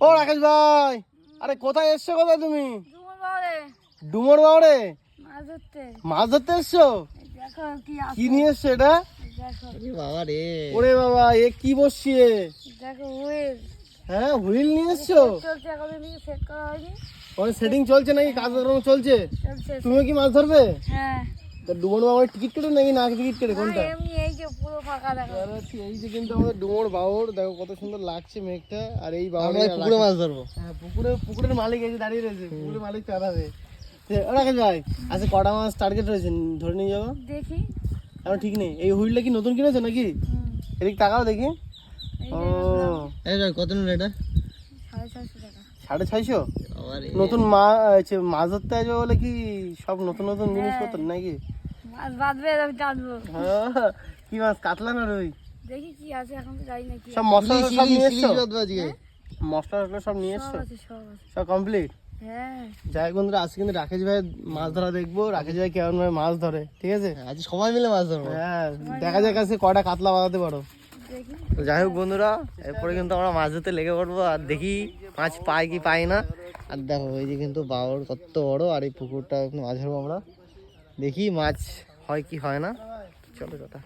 ও রাকেশ ভাই, আরে কোথায় এসছো? কোথায় তুমি? ডুমুর বাউড়ে মাছ ধরতে এসছো? কি নিয়ে এসছো এটা? বাবা রে, ওরে বাবা, এ কি বসছি? হ্যাঁ, হুইল নিয়ে এসছো? সেটিং চলছে নাকি? কাজ চলছে? তুমি কি মাছ ধরবে? ডুমুর বাউড়ে টিকিট কেটে নাকি না টিকিট কেটে? কোনটা? এই যে কিন্তু আমাদের ডুমুর বাউড়, দেখো কত সুন্দর লাগছে মেঘটা। আর এই বাউড়ে পুকুরে মাছ ধরবো। হ্যাঁ, পুকুরের মালিক এসে দাঁড়িয়ে রয়েছে। পুকুরের মালিক চালাবে। রাকেশ ভাই, আচ্ছা কটা মাছ টার্গেট রয়েছে ধরে নিয়ে যাবো? দেখি, এখন ঠিক নেই। এই হুইলটা কি নতুন কিনেছো নাকি? এদিক তাকাও দেখি। ও কত নিল এটা? 650। নতুন মাছ ধরতে আসবে বলে কি সব নতুন নতুন জিনিসপত্র নাকি? মাছ বাঁধবে, আমি টানবো। হ্যাঁ, কি মাছ? কাতলা না রুই? দেখি কি আছে, এখন তো জানি না কি সব মশলা সব নিয়ে এসছো? আজকে মশলা সব নিয়ে এসছো? সব আছে। সব কমপ্লিট? হ্যাঁ, যাই বন্ধুরা, আজকে কিন্তু রাকেশ ভাই মাছ ধরা দেখবো। রাকেশ ভাই কেমন ভাবে মাছ ধরে, ঠিক আছে? আজ সবাই মিলে মাছ ধরবো। হ্যাঁ, দেখা যাক আজকে কটা কাতলা বাঁধাতে পারো। দেখি। তো যাই হোক বন্ধুরা, এরপরে কিন্তু আমরা মাছ ধরতে লেগে পড়বো আর দেখি মাছ পাই কি পাই না। আর দেখো এই যে কিন্তু বাউর কত বড়, আর এই পুকুরটা মাছ ধরবো আমরা। দেখি মাছ হয় কি হয় না। চলো কথা।